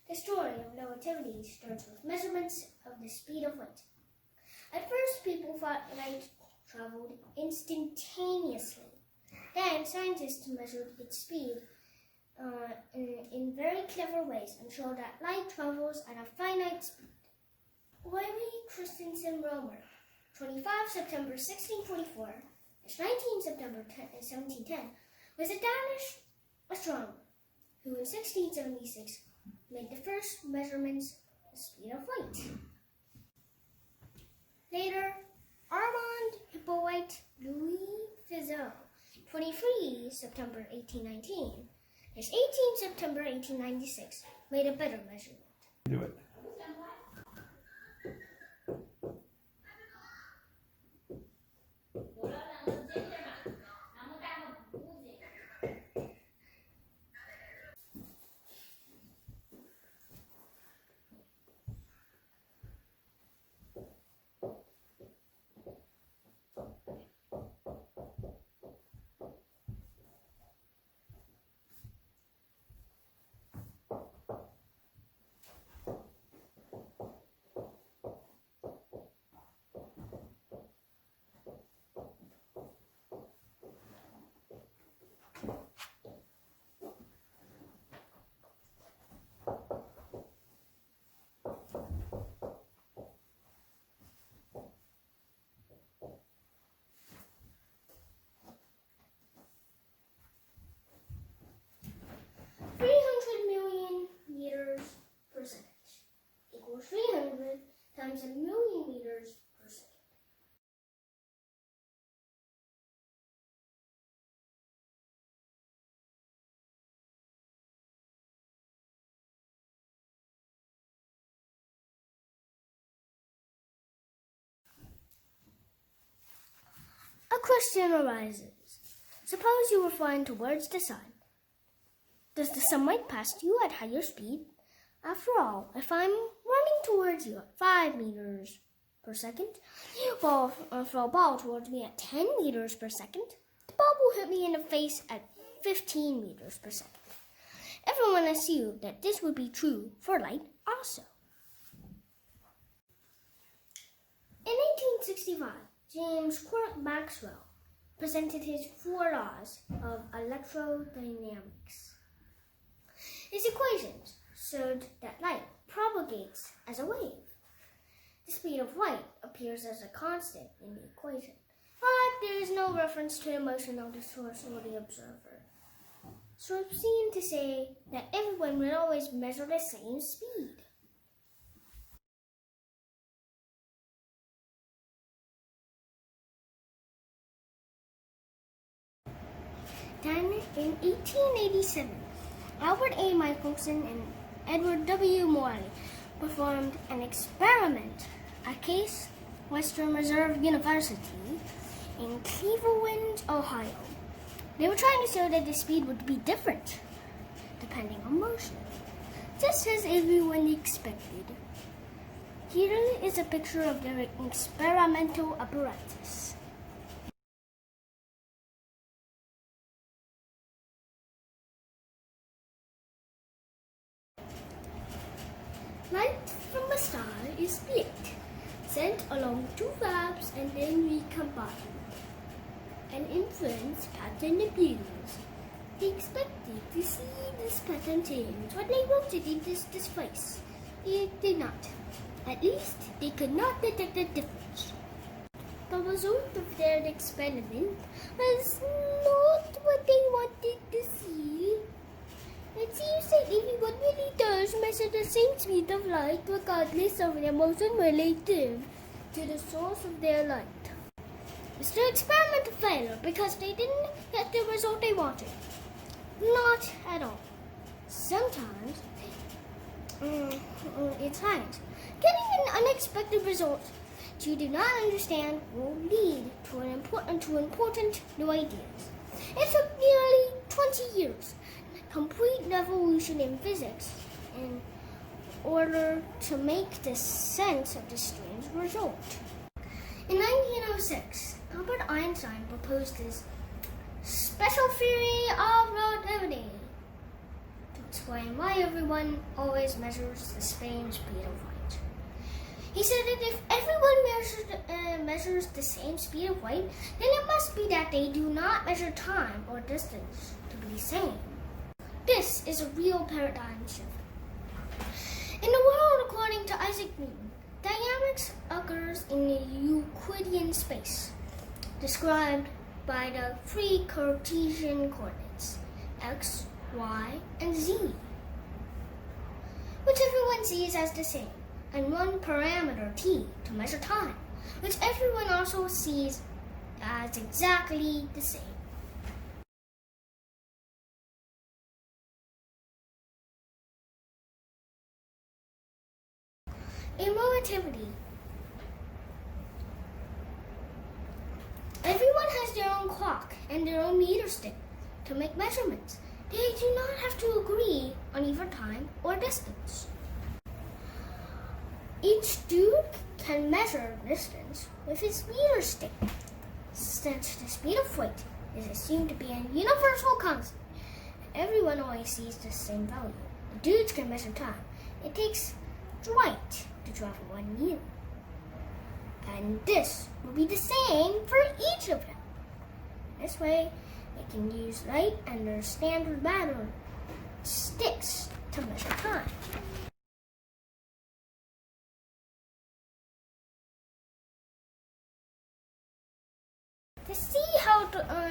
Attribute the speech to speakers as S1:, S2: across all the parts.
S1: The story of relativity starts with measurements of the speed of light. At first, people thought light traveled instantaneously. Then, scientists measured its speed in very clever ways and showed that light travels at a finite speed. Wiley Christensen Romer, 25 September 1644, 19 September 1710, was a Danish astronomer who in 1676 made the first measurements of the speed of light. Later, Armand Hippolyte Louis Fizeau, 23 September 1819, 18 September 1896, made a better measurement.
S2: Do it.
S1: Equals 300 times a million meters per second. A question arises. Suppose you were flying towards the sun. Does the sunlight pass you at higher speed? After all, if I'm running towards you at 5 meters per second, you throw a ball towards me at 10 meters per second, the ball will hit me in the face at 15 meters per second. Everyone assumed that this would be true for light also. In 1865, James Clerk Maxwell presented his 4 laws of electrodynamics. His equations showed that light propagates as a wave. The speed of light appears as a constant in the equation, but there is no reference to the motion of the source or the observer. So it seemed to say that everyone would always measure the same speed. Then, in 1887, Albert A. Michelson and Edward W. Morley performed an experiment at Case Western Reserve University in Cleveland, Ohio. They were trying to show that the speed would be different depending on motion, just as everyone expected. Here is a picture of their experimental apparatus. Light from a star is split, sent along 2 flaps and then recombined. An inference pattern appears. They expected to see this pattern change when they wrote it into this place. It did not. At least they could not detect a difference. The result of their experiment was not what they wanted to see. It seems that everyone really does measure the same speed of light regardless of their motion relative to the source of their light. It's the experiment failure because they didn't get the result they wanted. Not at all. Sometimes, in science, getting an unexpected result that you do not understand will lead to important new ideas. It took nearly 20 years. Complete revolution in physics in order to make the sense of this strange result. In 1906, Albert Einstein proposed his special theory of relativity to explain why everyone always measures the same speed of light. He said that if everyone measures the same speed of light, then it must be that they do not measure time or distance to be the same. This is a real paradigm shift. In the world according to Isaac Newton, dynamics occurs in a Euclidean space, described by the three Cartesian coordinates, x, y, and z, which everyone sees as the same, and one parameter t to measure time, which everyone also sees as exactly the same. In relativity, everyone has their own clock and their own meter stick to make measurements. They do not have to agree on either time or distance. Each dude can measure distance with his meter stick. Since the speed of light is assumed to be a universal constant, everyone always sees the same value. The dudes can measure time. It takes light to travel 1 meter. And this will be the same for each of them. This way, they can use light and their standard matter sticks to measure time. To see how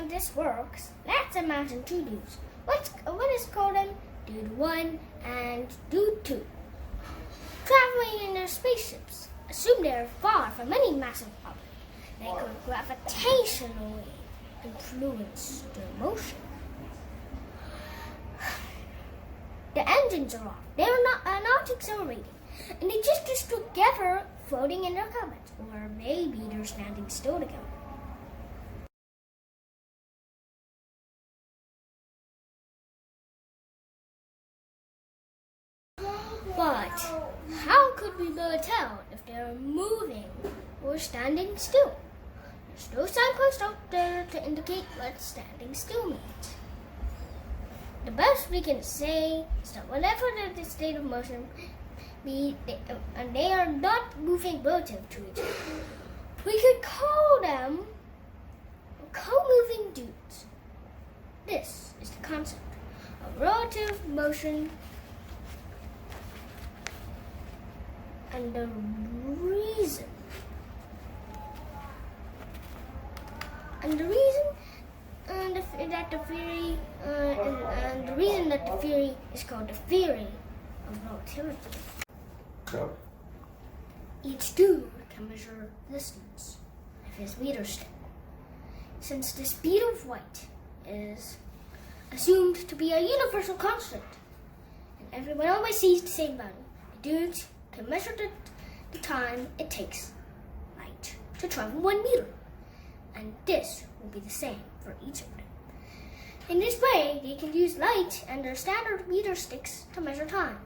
S1: this works, let's imagine two dudes. What is called them? Dude 1 and Dude 2. Traveling in their spaceships. Assume they are far from any massive object. They could gravitationally influence their motion. The engines are off. They are not accelerating. And they just together floating in their cabins. Or maybe they're standing still together. But how could we really tell if they're moving or standing still? There's no signpost out there to indicate what standing still means. The best we can say is that whatever the state of motion be, and they are not moving relative to each other, we could call them co-moving dudes. This is the concept of relative motion. And the reason that the theory is called the theory of relativity.
S2: Go.
S1: Each dude can measure distance with his meter stick. Since the speed of light is assumed to be a universal constant, and everyone always sees the same value, the dudes can measure the time it takes light to travel 1 meter, and this will be the same for each of them. In this way, they can use light and their standard meter sticks to measure time.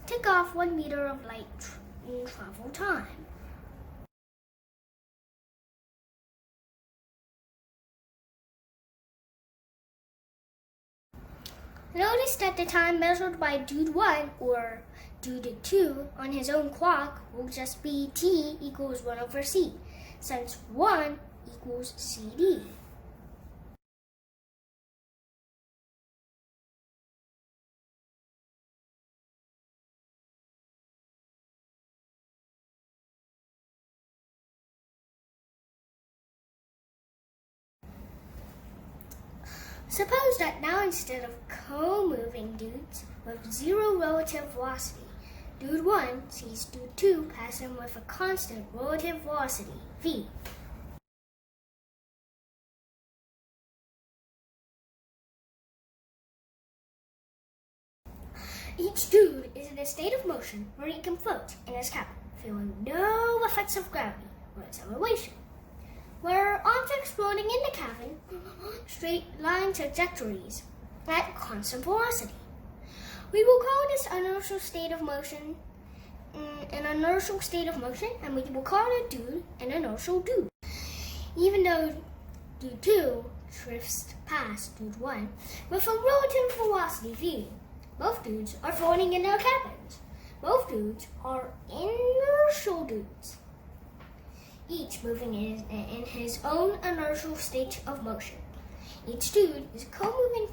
S1: Tick off 1 meter of light travel time. Notice that the time measured by Dude 1 or Dude 2 on his own clock will just be T equals 1 over C, since 1 equals CD. Suppose that now instead of co-moving dudes with zero relative velocity, Dude 1 sees Dude 2 pass him with a constant relative velocity, v. Each dude is in a state of motion where he can float in his cabin, feeling no effects of gravity or acceleration. Where objects floating in the cabin straight line trajectories at constant velocity. We will call this inertial state of motion an inertial state of motion, and we will call it dude an inertial dude. Even though Dude 2 drifts past Dude 1 with a relative velocity v, Both dudes are floating in their cabins. Both dudes are inertial dudes, each moving in his own inertial state of motion. Each dude is co-moving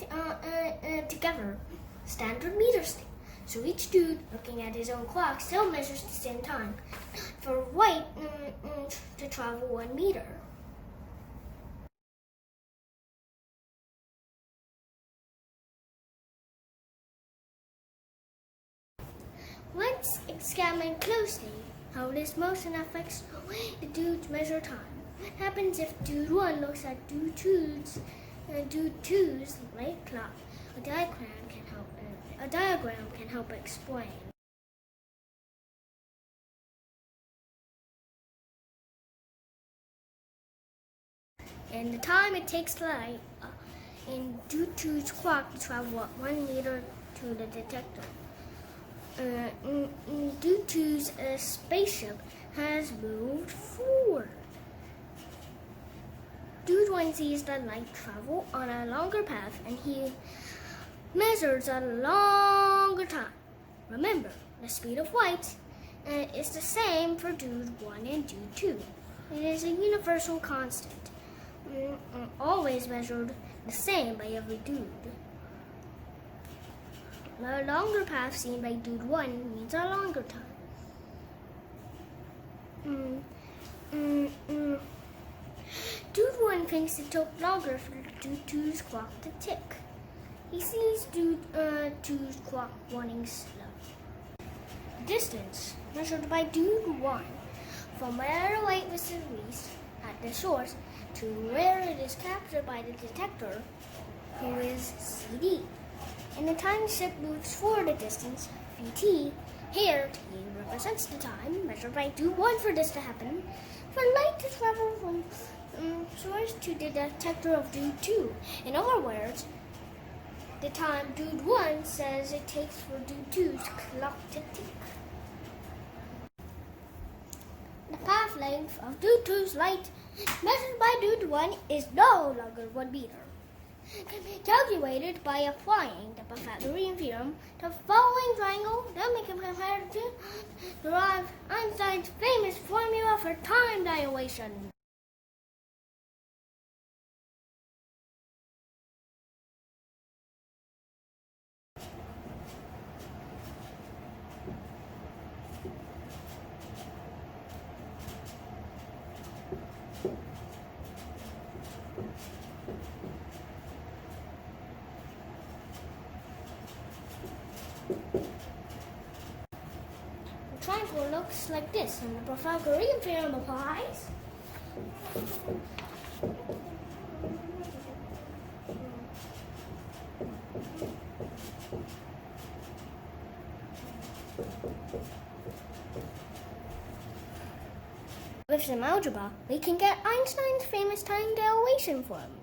S1: together, standard meter state. So each dude, looking at his own clock, still measures the same time for white to travel 1 meter. Let's examine closely how this motion affects the way the dudes measure time. What happens if dude 1 looks at dude 2's late clock? A diagram can help explain. And the time it takes light in dude 2's clock to travel 1 meter to the detector. Dude 2's spaceship has moved forward. Dude 1 sees the light travel on a longer path and he measures a longer time. Remember, the speed of light is the same for dude 1 and dude 2. It is a universal constant, always measured the same by every dude. The longer path seen by dude 1 means a longer time. Dude 1 thinks it took longer for dude 2's clock to tick. He sees dude 2's clock running slow. Distance measured by dude 1 from where the light was released at the source to where it is captured by the detector, who is CD. And the time ship moves forward a distance, Vt. Here, T represents the time measured by dude 1 for this to happen, for light to travel from source to the detector of dude 2. In other words, the time dude 1 says it takes for dude 2's clock to tick. The path length of dude 2's light measured by dude 1 is no longer 1 meter. It can be calculated by applying the Pythagorean theorem to the following triangle, then we can compare it to derive Einstein's famous formula for time dilation. The triangle looks like this, and the Pythagorean theorem applies. With some algebra, we can get Einstein's famous time dilation formula.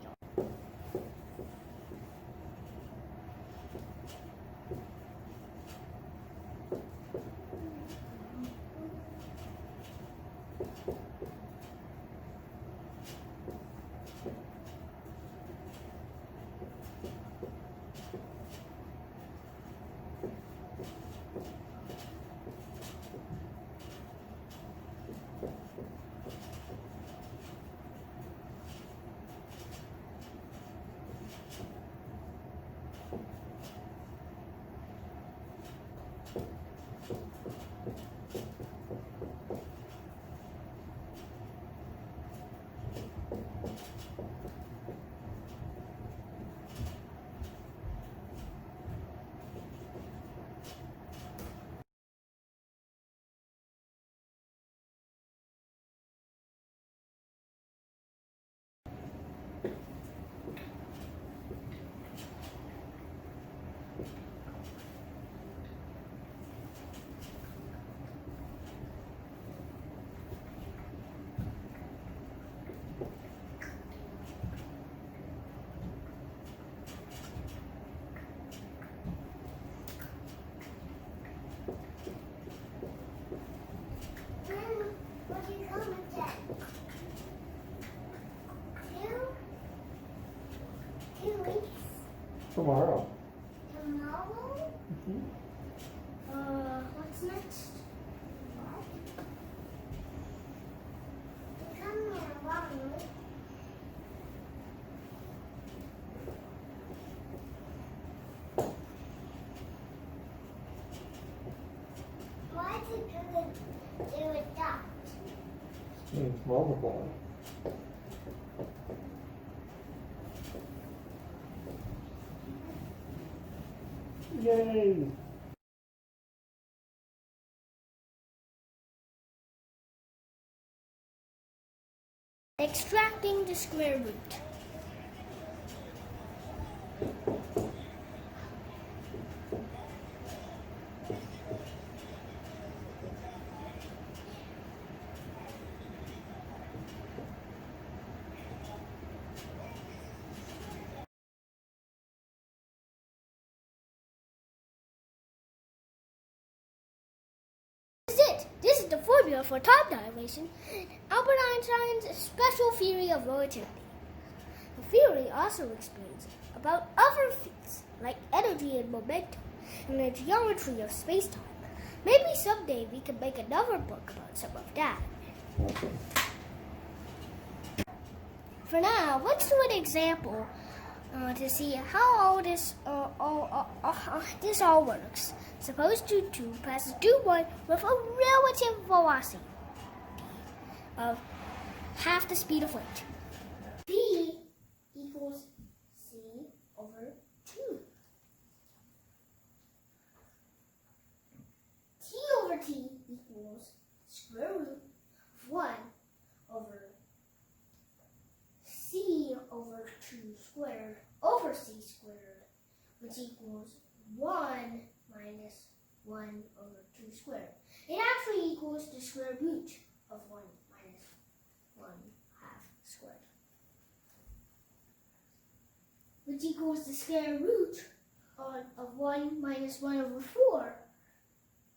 S2: Tomorrow.
S1: Tomorrow? next. Come here, Mommy. Why is it going to do a dot?
S2: It's multiplying. Yay!
S1: Extracting the square root. This is the formula for time dilation, Albert Einstein's special theory of relativity. The theory also explains about other fields like energy and momentum and the geometry of space-time. Maybe someday we can make another book about some of that. For now, let's do an example to see how all this all works. Suppose 2 passes through 1 with a relative velocity of half the speed of light. V equals c over 2. T over t equals square root of 1 over c over 2 squared over c squared, which equals 1 minus 1 over 2 squared. It actually equals the square root of 1 minus 1 half squared, which equals the square root of 1 minus 1 over 4,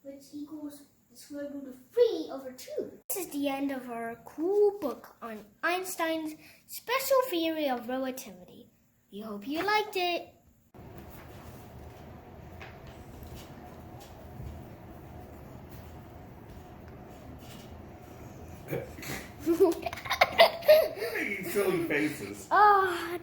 S1: which equals the square root of 3 over 2. This is the end of our cool book on Einstein's special theory of relativity. We hope you liked it.
S2: You're making silly faces.
S1: Oh,